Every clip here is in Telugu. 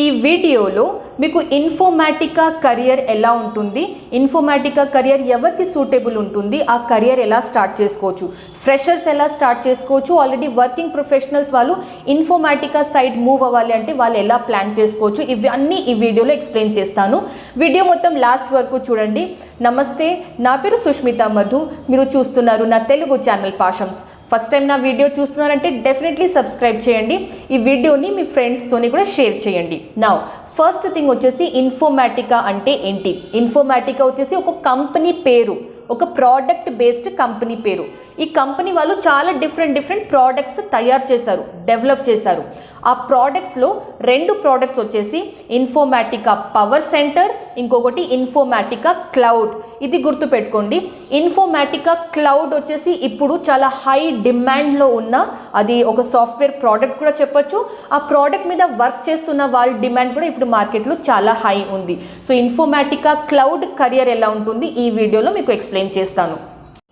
ఈ వీడియోలో మీకు ఇన్ఫోమాటికా కెరియర్ ఎలా ఉంటుంది, ఇన్ఫోమాటికా కెరియర్ ఎవరికి సూటబుల్ ఉంటుంది, ఆ కెరియర్ ఎలా స్టార్ట్ చేసుకోవచ్చు, ఫ్రెషర్స్ ఎలా స్టార్ట్ చేసుకోవచ్చు, ఆల్రెడీ వర్కింగ్ ప్రొఫెషనల్స్ వాళ్ళు ఇన్ఫోమాటికా సైడ్ మూవ్ అవ్వాలి అంటే వాళ్ళు ఎలా ప్లాన్ చేసుకోవచ్చు, ఇవన్నీ ఈ వీడియోలో ఎక్స్ప్లెయిన్ చేస్తాను. వీడియో మొత్తం లాస్ట్ వరకు చూడండి. నమస్తే, నా పేరు సుష్మిత మధు. మీరు చూస్తున్నారు నా తెలుగు ఛానల్ పాషమ్స్. ఫస్ట్ టైం నా వీడియో చూస్తున్నారంటే డెఫినెట్లీ సబ్స్క్రైబ్ చేయండి. ఈ వీడియోని మీ ఫ్రెండ్స్తోని కూడా షేర్ చేయండి. నౌ ఫస్ట్ థింగ్ వచ్చేసి ఇన్ఫోమాటికా అంటే ఏంటి. ఇన్ఫోమాటికా వచ్చేసి ఒక కంపెనీ పేరు, ఒక ప్రోడక్ట్ బేస్డ్ కంపెనీ పేరు. ఈ కంపెనీ వాళ్ళు చాలా డిఫరెంట్ ప్రోడక్ట్స్ తయారు చేశారు, డెవలప్ చేశారు. ఆ ప్రోడక్ట్స్లో 2 ప్రోడక్ట్స్ వచ్చేసి ఇన్ఫోమాటికా పవర్ సెంటర్, ఇంకొకటి ఇన్ఫోమాటికా క్లౌడ్. ఇది గుర్తుపెట్టుకోండి. ఇన్ఫోమాటికా క్లౌడ్ వచ్చేసి ఇప్పుడు చాలా హై డిమాండ్లో ఉన్న అది ఒక సాఫ్ట్వేర్ ప్రోడక్ట్ కూడా చెప్పొచ్చు. ఆ ప్రోడక్ట్ మీద వర్క్ చేస్తున్న వాళ్ళ డిమాండ్ కూడా ఇప్పుడు మార్కెట్లో చాలా హై ఉంది. సో ఇన్ఫోమాటికా క్లౌడ్ కెరియర్ ఎలా ఉంటుంది ఈ వీడియోలో మీకు ఎక్స్ప్లెయిన్ చేస్తాను.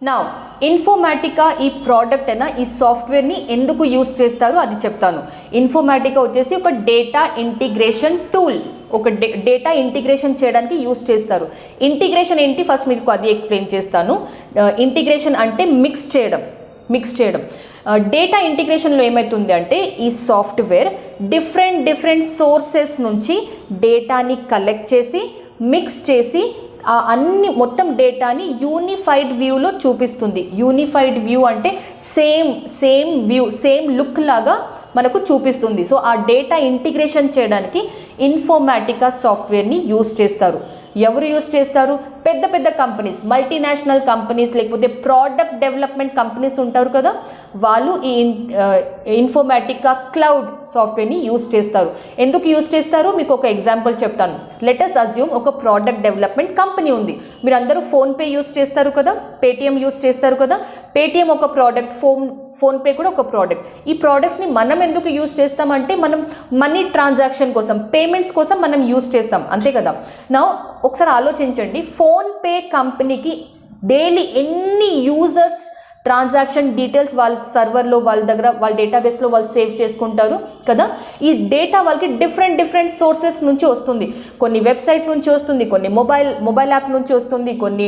నౌ ఇన్ఫోమాటికా ఈ ప్రోడక్ట్ అయినా ఈ సాఫ్ట్వేర్ని ఎందుకు యూస్ చేస్తారో అది చెప్తాను. ఇన్ఫోమాటికా వచ్చేసి ఒక డేటా ఇంటిగ్రేషన్ టూల్, ఒక డేటా ఇంటిగ్రేషన్ చేయడానికి యూస్ చేస్తారు. ఇంటిగ్రేషన్ ఏంటి ఫస్ట్ మీకు అది ఎక్స్ప్లెయిన్ చేస్తాను. ఇంటిగ్రేషన్ అంటే మిక్స్ చేయడం. డేటా ఇంటిగ్రేషన్లో ఏమవుతుంది అంటే ఈ సాఫ్ట్వేర్ డిఫరెంట్ సోర్సెస్ నుంచి డేటాని కలెక్ట్ చేసి మిక్స్ చేసి అన్ని మొత్తం డేటాని యూనిఫైడ్ వ్యూలో చూపిస్తుంది. యూనిఫైడ్ వ్యూ అంటే సేమ్ వ్యూ, సేమ్ లుక్ లాగా మనకు చూపిస్తుంది. సో ఆ డేటా ఇంటిగ్రేషన్ చేయడానికి ఇన్ఫోమాటికా సాఫ్ట్వేర్ని యూస్ చేస్తారు. ఎవరు యూస్ చేస్తారు? పెద్ద కంపెనీస్, మల్టీనేషనల్ కంపెనీస్, లేకపోతే ప్రోడక్ట్ డెవలప్మెంట్ కంపెనీస్ ఉంటారు కదా, వాళ్ళు ఈ ఇన్ఫోమాటికా క్లౌడ్ సాఫ్ట్వేర్ని యూస్ చేస్తారు. ఎందుకు యూస్ చేస్తారో మీకు ఒక ఎగ్జాంపుల్ చెప్తాను. లెట్ us అజ్యూమ్ ఒక ప్రోడక్ట్ డెవలప్మెంట్ కంపెనీ ఉంది. మీరు అందరూ ఫోన్పే యూస్ చేస్తారు కదా, పేటిఎం యూస్ చేస్తారు కదా. పేటిఎం ఒక ప్రోడక్ట్, ఫోన్పే కూడా ఒక ప్రోడక్ట్. ఈ ప్రోడక్ట్స్ని మనం ఎందుకు యూస్ చేస్తామంటే మనం మనీ ట్రాన్సాక్షన్ కోసం, పేమెంట్స్ కోసం మనం యూస్ చేస్తాం, అంతే కదా. నా ఒకసారి ఆలోచించండి, ఫోన్పే కంపెనీకి డైలీ ఎన్ని యూజర్స్ ట్రాన్సాక్షన్ డీటెయిల్స్ వాళ్ళ సర్వర్లో, వాళ్ళ దగ్గర, వాళ్ళ డేటాబేస్లో వాళ్ళు సేవ్ చేసుకుంటారు కదా. ఈ డేటా వాళ్ళకి డిఫరెంట్ సోర్సెస్ నుంచి వస్తుంది. కొన్ని వెబ్సైట్ నుంచి వస్తుంది, కొన్ని మొబైల్ యాప్ నుంచి వస్తుంది, కొన్ని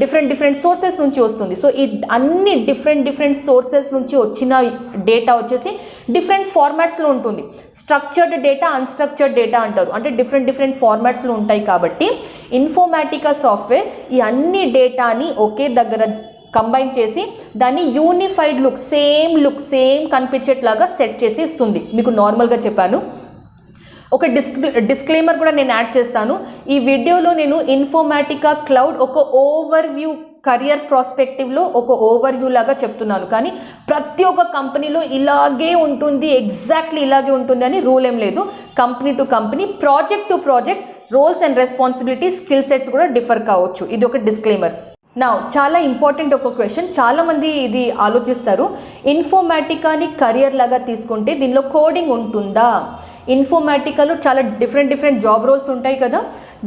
డిఫరెంట్ సోర్సెస్ నుంచి వస్తుంది. సో ఈ అన్ని డిఫరెంట్ సోర్సెస్ నుంచి వచ్చిన డేటా వచ్చేసి డిఫరెంట్ ఫార్మాట్స్లో ఉంటుంది. స్ట్రక్చర్డ్ డేటా, అన్స్ట్రక్చర్డ్ డేటా అంటారు. అంటే డిఫరెంట్ ఫార్మాట్స్లో ఉంటాయి. కాబట్టి ఇన్ఫోమాటికా సాఫ్ట్వేర్ ఈ అన్ని డేటాని ఒకే దగ్గర కంబైన్ చేసి దాన్ని యూనిఫైడ్ లుక్, సేమ్ కనిపించేట్లాగా సెట్ చేసి ఇస్తుంది. మీకు నార్మల్గా చెప్పాను. ఒక డిస్క్లైమర్ కూడా నేను యాడ్ చేస్తాను. ఈ వీడియోలో నేను ఇన్ఫోమాటికా క్లౌడ్ ఒక ఓవర్వ్యూ, కెరియర్ ప్రాస్పెక్టివ్లో ఒక ఓవర్వ్యూ లాగా చెప్తున్నాను. కానీ ప్రతి ఒక్క కంపెనీలో ఇలాగే ఉంటుంది, ఎగ్జాక్ట్లీ ఇలాగే ఉంటుంది అని రూల్ ఏం లేదు. Company to company, project to project roles and responsibilities, skill sets కూడా డిఫర్ కావచ్చు. ఇది ఒక డిస్క్లైమర్. నా చాలా ఇంపార్టెంట్ ఒక క్వశ్చన్, చాలామంది ఇది ఆలోచిస్తారు. ఇన్ఫోమాటికాని కెరియర్ లాగా తీసుకుంటే దీనిలో కోడింగ్ ఉంటుందా? ఇన్ఫోమాటికాలో చాలా డిఫరెంట్ జాబ్ రోల్స్ ఉంటాయి కదా.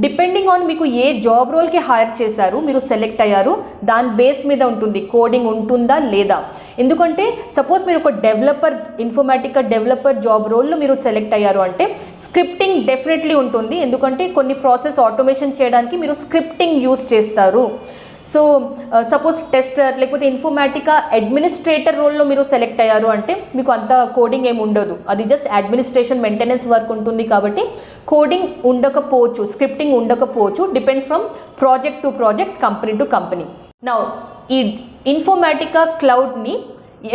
డిపెండింగ్ ఆన్ మీకు ఏ జాబ్ రోల్కి హైర్ చేశారు, మీరు సెలెక్ట్ అయ్యారు, దాని బేస్ మీద ఉంటుంది కోడింగ్ ఉంటుందా లేదా. ఎందుకంటే సపోజ్ మీరు ఒక ఇన్ఫోమాటికా డెవలపర్ జాబ్ రోల్లో మీరు సెలెక్ట్ అయ్యారు అంటే స్క్రిప్టింగ్ డెఫినెట్లీ ఉంటుంది. ఎందుకంటే కొన్ని ప్రాసెస్ ఆటోమేషన్ చేయడానికి మీరు స్క్రిప్టింగ్ యూస్ చేస్తారు. సో సపోజ్ టెస్టర్ లేకపోతే ఇన్ఫోమాటికా అడ్మినిస్ట్రేటర్ రోల్లో మీరు సెలెక్ట్ అయ్యారు అంటే మీకు అంత కోడింగ్ ఏమి ఉండదు. అది జస్ట్ అడ్మినిస్ట్రేషన్, మెయింటెనెన్స్ వర్క్ ఉంటుంది. కాబట్టి కోడింగ్ ఉండకపోవచ్చు, స్క్రిప్టింగ్ ఉండకపోవచ్చు. Depends from project to project, company to company. Now ఈ ఇన్ఫోమాటికా క్లౌడ్ని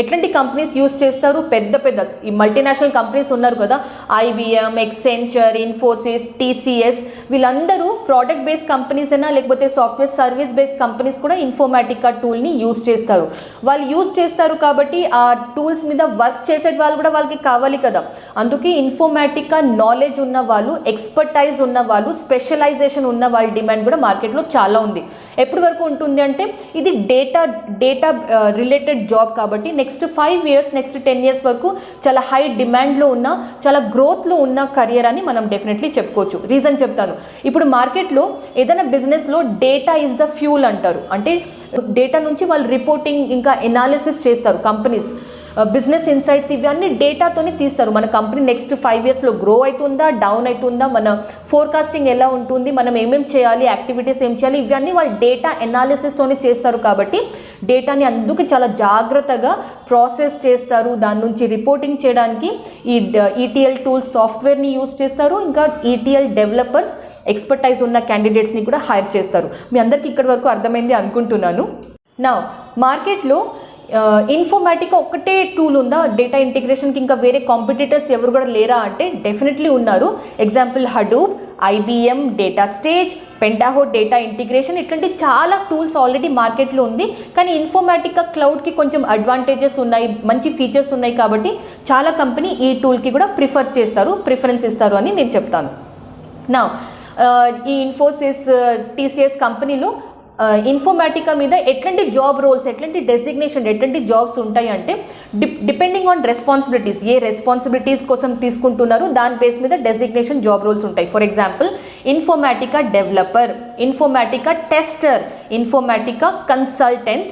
ఎట్లాంటి కంపెనీస్ యూస్ చేస్తారు? పెద్ద ఈ మల్టీనేషనల్ కంపెనీస్ ఉన్నారు కదా, ఐబిఎం, ఎక్సెంచర్, ఇన్ఫోసిస్, టీసీఎస్, వీళ్ళందరూ ప్రోడక్ట్ బేస్డ్ కంపెనీస్ అయినా లేకపోతే సాఫ్ట్వేర్ సర్వీస్ బేస్డ్ కంపెనీస్ కూడా ఇన్ఫోమాటికా టూల్ని యూస్ చేస్తారు. వాళ్ళు యూస్ చేస్తారు కాబట్టి ఆ టూల్స్ మీద వర్క్ చేసే వాళ్ళు కూడా వాళ్ళకి కావాలి కదా. అందుకే ఇన్ఫోమాటికా నాలెడ్జ్ ఉన్న వాళ్ళు, ఎక్స్పర్టైజ్ ఉన్న వాళ్ళు, స్పెషలైజేషన్ ఉన్న వాళ్ళ డిమాండ్ కూడా మార్కెట్లో చాలా ఉంది. ఎప్పటి వరకు ఉంటుంది అంటే ఇది డేటా రిలేటెడ్ జాబ్ కాబట్టి నెక్స్ట్ 5 years, నెక్స్ట్ 10 years వరకు చాలా హై డిమాండ్లో ఉన్న, చాలా గ్రోత్లో ఉన్న కెరియర్ అని మనం డెఫినెట్లీ చెప్పుకోవచ్చు. రీజన్ చెప్తాను. ఇప్పుడు మార్కెట్లో ఏదైనా బిజినెస్లో డేటా ఈజ్ ద ఫ్యూల్ అంటారు. అంటే డేటా నుంచి వాళ్ళు రిపోర్టింగ్ ఇంకా ఎనాలిసిస్ చేస్తారు కంపెనీస్. బిజినెస్ ఇన్సైట్స్ ఇవన్నీ డేటాతోనే తీస్తారు. మన కంపెనీ నెక్స్ట్ 5 yearsలో గ్రో అవుతుందా, డౌన్ అవుతుందా, మన ఫోర్కాస్టింగ్ ఎలా ఉంటుంది, మనం ఏమేమి చేయాలి, యాక్టివిటీస్ ఏం చేయాలి, ఇవన్నీ వాళ్ళు డేటా ఎనాలిసిస్తోనే చేస్తారు. కాబట్టి డేటాని అందుకు చాలా జాగ్రత్తగా ప్రాసెస్ చేస్తారు. దాని నుంచి రిపోర్టింగ్ చేయడానికి ఈ ETL టూల్స్ సాఫ్ట్వేర్ని యూజ్ చేస్తారు. ఇంకా ETL డెవలపర్స్ ఎక్స్పర్టైజ్ ఉన్న క్యాండిడేట్స్ని కూడా హైర్ చేస్తారు. మీ అందరికీ ఇక్కడి వరకు అర్థమైంది అనుకుంటున్నాను. నా మార్కెట్లో ఇన్ఫోమాటికా ఒకటే టూల్ ఉందా డేటా ఇంటిగ్రేషన్కి, ఇంకా వేరే కాంపిటీటర్స్ ఎవరు కూడా లేరా అంటే డెఫినెట్లీ ఉన్నారు. Example Hadoop, IBM data stage, Pentaho data integration, ఇట్లాంటి చాలా టూల్స్ ఆల్రెడీ మార్కెట్లో ఉంది. కానీ ఇన్ఫోమాటికా క్లౌడ్కి కొంచెం అడ్వాంటేజెస్ ఉన్నాయి, మంచి ఫీచర్స్ ఉన్నాయి. కాబట్టి చాలా కంపెనీ ఈ టూల్కి కూడా ప్రిఫరెన్స్ ఇస్తారు అని నేను చెప్తాను. నా ఈ ఇన్ఫోసిస్, TCS కంపెనీలో ఇన్ఫోమాటికా మీద ఎట్లాంటి జాబ్ రోల్స్, ఎట్లాంటి డెసిగ్నేషన్, ఎట్లాంటి జాబ్స్ ఉంటాయి అంటే డిపెండింగ్ ఆన్ రెస్పాన్సిబిలిటీస్, ఏ రెస్పాన్సిబిలిటీస్ కోసం తీసుకుంటున్నారు దాని బేస్ మీద డెసిగ్నేషన్ జాబ్ రోల్స్ ఉంటాయి. For example Informatica developer, Informatica tester, Informatica consultant,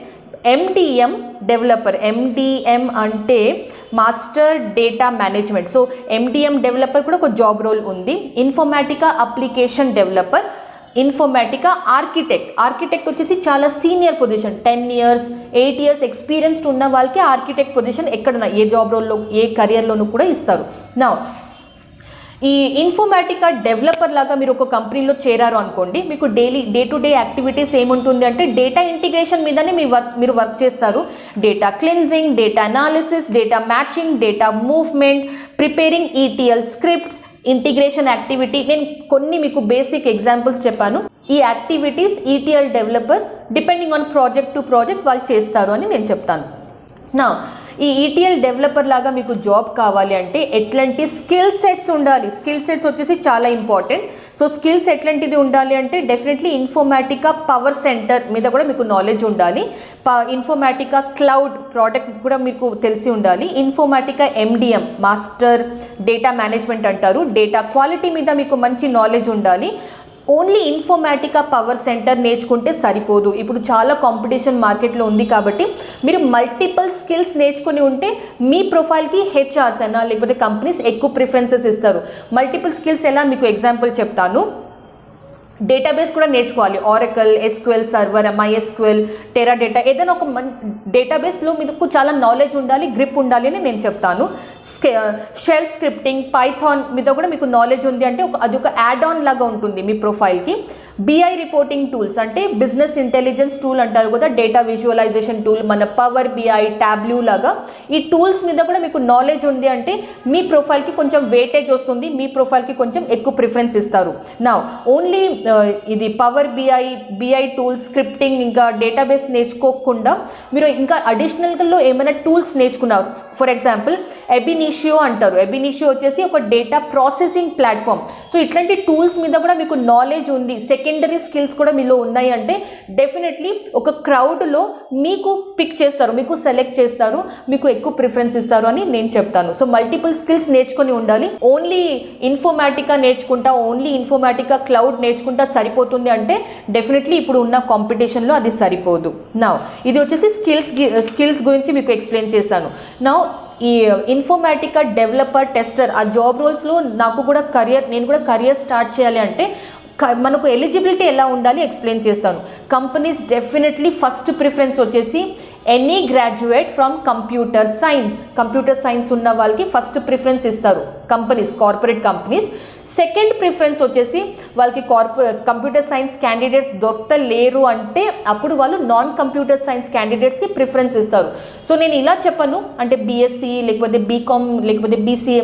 MDM developer. MDM అంటే master data management. So MDM developer కూడా ఒక జాబ్ రోల్ ఉంది. Informatica application developer, Informatica architect వచ్చేసి చాలా senior position, 10 years 8 years experienced ఉన్న వాళ్ళకి ఆర్కిటెక్ట్ పొజిషన్ ఎక్కడన్నా ఏ జాబ్ రోల్లో ఏ కెరియర్లోనూ కూడా ఇస్తారు. నా ఈ ఇన్ఫోమాటికా డెవలపర్ లాగా మీరు ఒక కంపెనీలో చేరారు అనుకోండి, మీకు డే టు డే యాక్టివిటీస్ ఏముంటుంది అంటే డేటా ఇంటిగ్రేషన్ మీదనే మీరు వర్క్ చేస్తారు. Data cleansing, data analysis, data matching, data movement, preparing ETL scripts, integration activity. నేను కొన్ని మీకు బేసిక్ ఎగ్జాంపుల్స్ చెప్పాను. ఈ activities ETL developer depending on project to project వాళ్ళు చేస్తారు అని నేను చెప్తాను. నా ఈ ETL డెవలపర్ లాగా మీకు జాబ్ కావాలి అంటే ఎట్లాంటి స్కిల్ సెట్స్ ఉండాలి? స్కిల్ సెట్స్ వచ్చేసి చాలా ఇంపార్టెంట్. సో స్కిల్స్ ఎట్లాంటిది ఉండాలి అంటే డెఫినెట్లీ ఇన్ఫోమాటికా పవర్ సెంటర్ మీద కూడా మీకు నాలెడ్జ్ ఉండాలి. ఇన్ఫోమాటికా క్లౌడ్ ప్రోడక్ట్ కూడా మీకు తెలిసి ఉండాలి. ఇన్ఫోమాటికా MDM మాస్టర్ డేటా మేనేజ్మెంట్ అంటారు. డేటా క్వాలిటీ మీద మీకు మంచి నాలెడ్జ్ ఉండాలి. ఓన్లీ ఇన్ఫోమాటికా పవర్ సెంటర్ నేర్చుకుంటే సరిపోదు. ఇప్పుడు చాలా కాంపిటీషన్ మార్కెట్లో ఉంది కాబట్టి మీరు మల్టిపుల్ స్కిల్స్ నేర్చుకుని ఉంటే మీ ప్రొఫైల్కి HRs అయినా లేకపోతే కంపెనీస్ ఎక్కువ ప్రిఫరెన్సెస్ ఇస్తారు. మల్టిపుల్ స్కిల్స్ ఎలా మీకు ఎగ్జాంపుల్ చెప్తాను. డేటాబేస్ కూడా నేర్చుకోవాలి. ఆరకల్, SQL సర్వర్, MySQL, టెరాడేటా, ఏదైనా ఒక డేటాబేస్లో మీకు చాలా నాలెడ్జ్ ఉండాలి, గ్రిప్ ఉండాలి అని నేను చెప్తాను. షెల్ స్క్రిప్టింగ్, పైథాన్ మీద కూడా మీకు నాలెడ్జ్ ఉంది అంటే అది ఒక యాడ్ ఆన్ లాగా ఉంటుంది మీ ప్రొఫైల్కి. BI రిపోర్టింగ్ టూల్స్ అంటే బిజినెస్ ఇంటెలిజెన్స్ టూల్ అంటారు కదా, డేటా విజువలైజేషన్ టూల్, మన పవర్ BI, టాబ్లూ లాగా ఈ టూల్స్ మీద కూడా మీకు నాలెడ్జ్ ఉంది అంటే మీ ప్రొఫైల్కి కొంచెం వెయిటేజ్ వస్తుంది, మీ ప్రొఫైల్కి కొంచెం ఎక్కువ ప్రిఫరెన్స్ ఇస్తారు. నా ఓన్లీ ఇది పవర్ BI టూల్స్, స్క్రిప్టింగ్, ఇంకా డేటాబేస్ నేర్చుకోకుండా మీరు ఇంకా అడిషనల్గా ఏమైనా టూల్స్ నేర్చుకున్నారు. ఫర్ ఎగ్జాంపుల్ ఎబినిషియో అంటారు. ఎబినిషియో వచ్చేసి ఒక డేటా ప్రాసెసింగ్ ప్లాట్ఫామ్. సో ఇట్లాంటి టూల్స్ మీద కూడా మీకు నాలెడ్జ్ ఉంది, సెకండరీ స్కిల్స్ కూడా మీలో ఉన్నాయి అంటే డెఫినెట్లీ ఒక క్రౌడ్లో మీకు పిక్ చేస్తారు, మీకు సెలెక్ట్ చేస్తారు, మీకు ఎక్కువ ప్రిఫరెన్స్ ఇస్తారు అని నేను చెప్తాను. సో మల్టిపుల్ స్కిల్స్ నేర్చుకొని ఉండాలి. ఓన్లీ ఇన్ఫోమాటికా నేర్చుకుంటా, ఓన్లీ ఇన్ఫోమాటికా క్లౌడ్ నేర్చుకుంటా సరిపోతుంది అంటే డెఫినెట్లీ ఇప్పుడు ఉన్న కాంపిటీషన్లో అది సరిపోదు. నా ఇది వచ్చేసి స్కిల్స్ గురించి మీకు ఎక్స్ప్లెయిన్ చేస్తాను. నా ఈ ఇన్ఫోమాటికా డెవలపర్, టెస్టర్ ఆ జాబ్ రోల్స్లో నేను కూడా కెరియర్ స్టార్ట్ చేయాలి అంటే మనకు ఎలిజిబిలిటీ ఎలా ఉండాలి ఎక్స్ప్లెయిన్ చేస్తాను. కంపెనీస్ డెఫినెట్లీ ఫస్ట్ ప్రిఫరెన్స్ వచ్చేసి any graduate from computer science ఉన్న వాళ్ళకి ఫస్ట్ ప్రిఫరెన్స్ ఇస్తారు companies, corporate companies. Second preference వచ్చేసి వాళ్ళకి కంప్యూటర్ సైన్స్ క్యాండిడేట్స్ దొరకలేరు అంటే అప్పుడు వాళ్ళు నాన్ కంప్యూటర్ సైన్స్ క్యాండిడేట్స్కి ప్రిఫరెన్స్ ఇస్తారు. సో నేను ఇలా చెప్పను అంటే BSc లేకపోతే BCom లేకపోతే BCA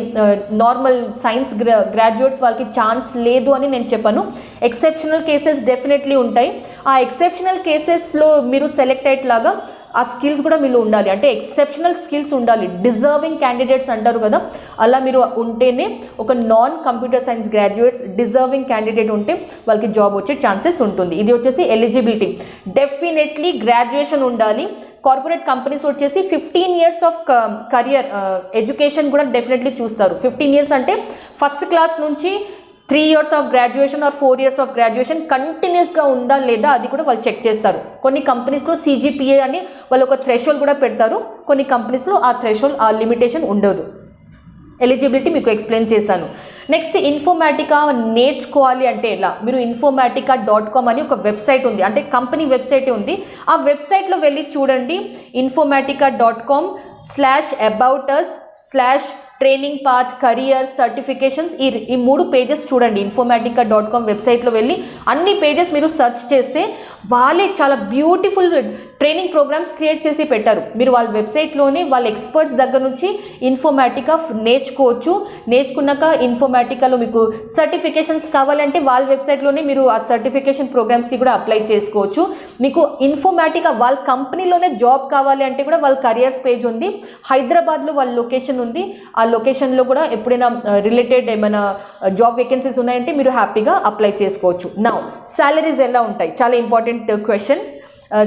నార్మల్ సైన్స్ గ్రాడ్యుయేట్స్ వాళ్ళకి ఛాన్స్ లేదు అని నేను చెప్పను. ఎక్సెప్షనల్ కేసెస్ డెఫినెట్లీ ఉంటాయి. ఆ ఎక్సెప్షనల్ కేసెస్లో మీరు సెలెక్ట్ అయ్యేలాగా ఆ స్కిల్స్ కూడా మీలో ఉండాలి. అంటే ఎక్సెప్షనల్ స్కిల్స్ ఉండాలి, డిజర్వింగ్ క్యాండిడేట్స్ అంటారు కదా, అలా మీరు ఉంటేనే ఒక non computer science graduates deserving candidate ఉంటే వాళ్ళకి జాబ్ వచ్చే ఛాన్సెస్ ఉంటుంది. ఇది వచ్చేసి ఎలిజిబిలిటీ. డెఫినెట్లీ గ్రాడ్యుయేషన్ ఉండాలి. కార్పొరేట్ కంపెనీస్ వచ్చేసి 15 years ఆఫ్ కెరియర్ ఎడ్యుకేషన్ కూడా డెఫినెట్లీ చూస్తారు. 15 years అంటే ఫస్ట్ క్లాస్ నుంచి 3 years of graduation are 4 years of graduation కంటిన్యూస్గా ఉందా లేదా అది కూడా వాళ్ళు చెక్ చేస్తారు. కొన్ని కంపెనీస్లో CGPA అని వాళ్ళు ఒక థ్రెషోల్డ్ కూడా పెడతారు, కొన్ని కంపెనీస్లో ఆ థ్రెషోల్డ్ ఆ లిమిటేషన్ ఉండదు. ఎలిజిబిలిటీ మీకు ఎక్స్ప్లెయిన్ చేశాను. నెక్స్ట్ ఇన్ఫోమాటికా నేర్చుకోవాలి అంటే ఎలా, మీరు informatica.com అని ఒక వెబ్సైట్ ఉంది, అంటే కంపెనీ వెబ్సైటే ఉంది. ఆ వెబ్సైట్లో వెళ్ళి చూడండి, informatica.com/aboutus/training path career certifications ఈ 3 పేజెస్ చూడండి. informatica.com వెబ్సైట్లో వెళ్ళి అన్ని పేజెస్ మీరు సెర్చ్ చేస్తే వాళ్ళే చాలా బ్యూటిఫుల్ ట్రైనింగ్ ప్రోగ్రామ్స్ క్రియేట్ చేసి పెట్టారు. మీరు వాళ్ళ వెబ్సైట్లోనే వాళ్ళ ఎక్స్పర్ట్స్ దగ్గర నుంచి ఇన్ఫోమాటికా నేర్చుకోవచ్చు. నేర్చుకున్నాక ఇన్ఫోమాటికాలో మీకు సర్టిఫికేషన్స్ కావాలంటే వాళ్ళ వెబ్సైట్లోనే మీరు ఆ సర్టిఫికేషన్ ప్రోగ్రామ్స్కి కూడా అప్లై చేసుకోవచ్చు. మీకు ఇన్ఫోమాటికా వాళ్ళ కంపెనీలోనే జాబ్ కావాలి అంటే కూడా వాళ్ళ కరియర్స్ పేజ్ ఉంది. హైదరాబాద్లో వాళ్ళ లొకేషన్ ఉంది. ఆ లొకేషన్లో కూడా ఎప్పుడైనా రిలేటెడ్ ఏమైనా జాబ్ వేకెన్సీస్ ఉన్నాయంటే మీరు హ్యాపీగా అప్లై చేసుకోవచ్చు. నౌ సాలరీస్ ఎలా ఉంటాయి, చాలా ఇంపార్టెంట్ క్వశ్చన్.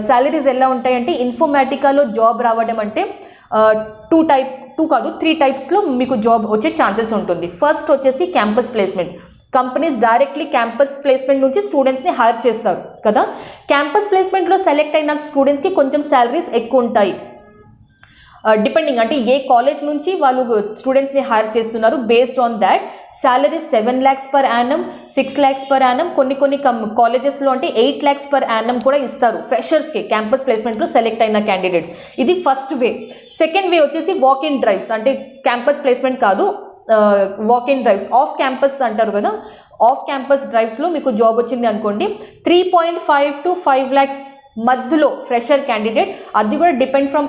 సాలరీస్ ఎలా ఉంటాయంటే ఇన్ఫోమాటికాలో జాబ్ రావడం అంటే 3 టైప్స్లో మీకు జాబ్ వచ్చే ఛాన్సెస్ ఉంటుంది. ఫస్ట్ వచ్చేసి campus placement. Companies directly campus placement నుంచి స్టూడెంట్స్ని హైర్ చేస్తారు కదా. క్యాంపస్ ప్లేస్మెంట్లో సెలెక్ట్ అయిన స్టూడెంట్స్కి కొంచెం శాలరీస్ ఎక్కువ ఉంటాయి. డిపెండింగ్ అంటే ఏ కాలేజ్ నుంచి వాళ్ళు స్టూడెంట్స్ని హైర్ చేస్తున్నారు, based on that salary 7 lakhs per annum, 6 lakhs per annum, కొన్ని కాలేజెస్లో అంటే 8 lakhs per annum కూడా ఇస్తారు ఫ్రెషర్స్కి క్యాంపస్ ప్లేస్మెంట్లో సెలెక్ట్ అయిన క్యాండిడేట్స్. ఇది ఫస్ట్ వే. సెకండ్ వే వచ్చేసి వాక్ ఇన్ డ్రైవ్స్, అంటే క్యాంపస్ ప్లేస్మెంట్ కాదు, walk in drives, off campus అంటారు కదా. ఆఫ్ క్యాంపస్ డ్రైవ్స్లో మీకు జాబ్ వచ్చింది అనుకోండి, 3.5 to 5 lakhs మధ్యలో ఫ్రెషర్ క్యాండిడేట్. అది కూడా depend from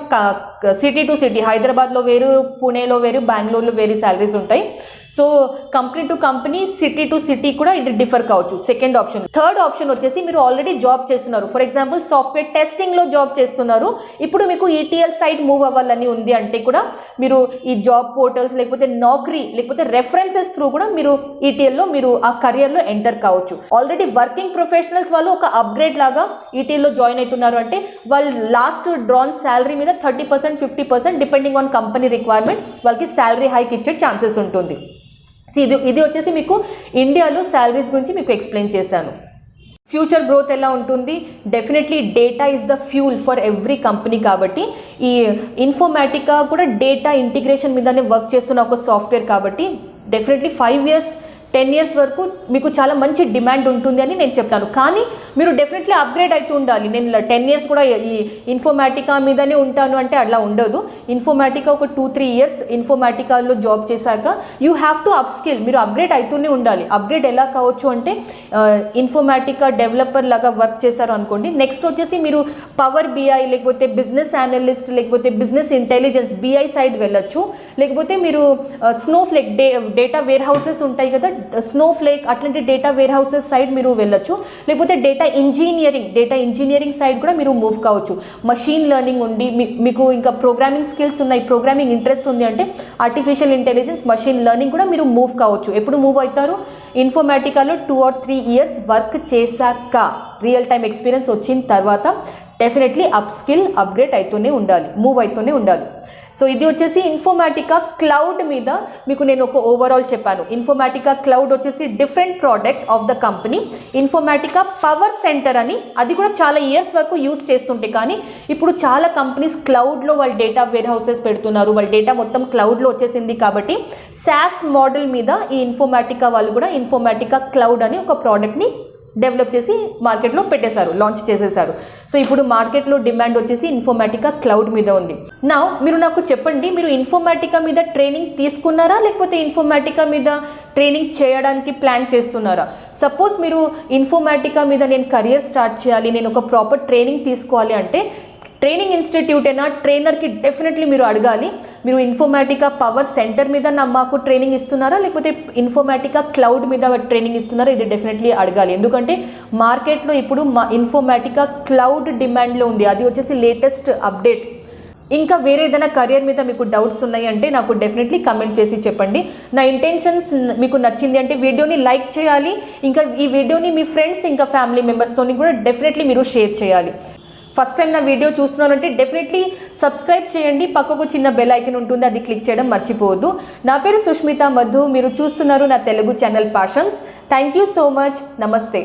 city to city. హైదరాబాద్లో వేరు, పూణేలో వేరు, బెంగళూరులో వేరే శాలరీస్ ఉంటాయి. So company to company, city to city కూడా ఇది డిఫర్ కావచ్చు. Second option. థర్డ్ ఆప్షన్ వచ్చేసి మీరు ఆల్రెడీ జాబ్ చేస్తున్నారు, ఫర్ ఎగ్జాంపుల్ సాఫ్ట్వేర్ టెస్టింగ్లో జాబ్ చేస్తున్నారు, ఇప్పుడు మీకు ETL సైడ్ మూవ్ అవ్వాలని ఉంది అంటే కూడా మీరు ఈ జాబ్ పోర్టల్స్ లేకపోతే నౌకరీ లేకపోతే రెఫరెన్సెస్ త్రూ కూడా మీరు ETLలో మీరు ఆ కెరియర్లో ఎంటర్ కావచ్చు. ఆల్రెడీ వర్కింగ్ ప్రొఫెషనల్స్ వాళ్ళు ఒక అప్గ్రేడ్ లాగా ETLలో జాయిన్ అవుతున్నారు అంటే వాళ్ళు లాస్ట్ డ్రాన్ శాలరీ మీద 30%, 50% డిపెండింగ్ ఆన్ కంపెనీ రిక్వైర్మెంట్ వాళ్ళకి శాలరీ హైక్ ఇచ్చే ఛాన్సెస్ ఉంటుంది. ఇది వచ్చేసి మీకు ఇండియాలో శాలరీస్ గురించి మీకు ఎక్స్ప్లెయిన్ చేశాను. ఫ్యూచర్ గ్రోత్ ఎలా ఉంటుంది, definitely data is the fuel for every company. కాబట్టి ఈ ఇన్ఫోమాటికా కూడా డేటా ఇంటిగ్రేషన్ మీదనే వర్క్ చేస్తున్న ఒక సాఫ్ట్వేర్ కాబట్టి డెఫినెట్లీ 5 years 10 years వరకు మీకు చాలా మంచి డిమాండ్ ఉంటుంది అని నేను చెప్తాను. కానీ మీరు డెఫినెట్లీ అప్గ్రేడ్ అవుతూ ఉండాలి. నేను 10 years కూడా ఈ ఇన్ఫోమాటికా మీదనే ఉంటాను అంటే అట్లా ఉండదు. ఇన్ఫోమాటికా ఒక 2-3 years ఇన్ఫోమాటికాలో జాబ్ చేశాక you have to up skill, మీరు అప్గ్రేడ్ అవుతూనే ఉండాలి. అప్గ్రేడ్ ఎలా కావచ్చు అంటే ఇన్ఫోమాటికా డెవలపర్ లాగా వర్క్ చేశారు అనుకోండి, నెక్స్ట్ వచ్చేసి మీరు పవర్ BI లేకపోతే బిజినెస్ అనలిస్ట్ లేకపోతే బిజినెస్ ఇంటెలిజెన్స్ BI సైడ్ వెళ్ళొచ్చు. లేకపోతే మీరు స్నోఫ్లేక్ డేటా వేర్ హౌసెస్ ఉంటాయి కదా, స్నోఫ్లేక్ అట్లాంటి డేటా వేర్ హౌసెస్ సైడ్ మీరు వెళ్ళొచ్చు. లేకపోతే డేటా ఇంజనీరింగ్ సైడ్ కూడా మీరు మూవ్ కావచ్చు. మషీన్ లెర్నింగ్ ఉండి మీకు ఇంకా ప్రోగ్రామింగ్ స్కిల్స్ ఉన్నాయి, ప్రోగ్రామింగ్ ఇంట్రెస్ట్ ఉంది అంటే ఆర్టిఫిషియల్ ఇంటెలిజెన్స్, మషీన్ లెర్నింగ్ కూడా మీరు మూవ్ కావచ్చు. ఎప్పుడు మూవ్ అవుతారు, ఇన్ఫోమాటికాలో 2 or 3 years వర్క్ చేశాక, రియల్ టైమ్ ఎక్స్పీరియన్స్ వచ్చిన తర్వాత డెఫినెట్లీ అప్ స్కిల్ అప్గ్రేడ్ అవుతూనే ఉండాలి, మూవ్ అవుతూనే ఉండాలి. సో ఇది వచ్చేసి ఇన్ఫోమాటికా క్లౌడ్ మీద మీకు నేను ఒక ఓవరాల్ చెప్పాను. ఇన్ఫోమాటికా క్లౌడ్ వచ్చేసి different product of the company. Informatica PowerCenter అని, అది కూడా చాలా ఇయర్స్ వరకు యూస్ చేస్తుంటే, కానీ ఇప్పుడు చాలా కంపెనీస్ క్లౌడ్లో వాళ్ళ డేటా వేర్ హౌసెస్ పెడుతున్నారు, వాళ్ళ డేటా మొత్తం క్లౌడ్లో వచ్చేసింది. కాబట్టి SaaS మోడల్ మీద ఈ ఇన్ఫోమాటికా వాళ్ళు కూడా ఇన్ఫోమాటికా క్లౌడ్ అని ఒక ప్రోడక్ట్ని డెవలప్ చేసి మార్కెట్లో పెట్టేశారు, లాంచ్ చేసేసారు. సో ఇప్పుడు మార్కెట్లో డిమాండ్ వచ్చేసి ఇన్ఫోమాటికా క్లౌడ్ మీద ఉంది. నా మీరు నాకు చెప్పండి, మీరు ఇన్ఫోమాటికా మీద ట్రైనింగ్ తీసుకున్నారా లేకపోతే ఇన్ఫోమాటికా మీద ట్రైనింగ్ చేయడానికి ప్లాన్ చేస్తున్నారా? సపోజ్ మీరు ఇన్ఫోమాటికా మీద నేను కెరియర్ స్టార్ట్ చేయాలి, నేను ఒక ప్రాపర్ ట్రైనింగ్ తీసుకోవాలి అంటే ట్రైనింగ్ ఇన్స్టిట్యూట్ అయినా ట్రైనర్కి డెఫినెట్లీ మీరు అడగాలి, మీరు ఇన్ఫోమాటికా పవర్ సెంటర్ మీద మాకు ట్రైనింగ్ ఇస్తున్నారా లేకపోతే ఇన్ఫోమాటికా క్లౌడ్ మీద ట్రైనింగ్ ఇస్తున్నారా? ఇది డెఫినెట్లీ అడగాలి. ఎందుకంటే మార్కెట్లో ఇప్పుడు ఇన్ఫోమాటికా క్లౌడ్ డిమాండ్లో ఉంది, అది వచ్చేసి లేటెస్ట్ అప్డేట్. ఇంకా వేరే ఏదైనా కెరియర్ మీద మీకు డౌట్స్ ఉన్నాయి అంటే నాకు డెఫినెట్లీ కమెంట్ చేసి చెప్పండి. నా ఇంటెన్షన్స్ మీకు నచ్చింది అంటే వీడియోని లైక్ చేయాలి, ఇంకా ఈ వీడియోని మీ ఫ్రెండ్స్ ఇంకా ఫ్యామిలీ మెంబర్స్తో కూడా డెఫినెట్లీ మీరు షేర్ చేయాలి. ఫస్ట్ టైం నా వీడియో చూస్తున్నారంటే డెఫినెట్లీ సబ్స్క్రైబ్ చేయండి, పక్కకు చిన్న బెల్ ఐకన్ ఉంటుంది, అది క్లిక్ చేయడం మర్చిపోవద్దు. నా పేరు సుష్మిత మధు, మీరు చూస్తున్నారు నా తెలుగు ఛానల్ పాషమ్స్. Thank you so much. నమస్తే.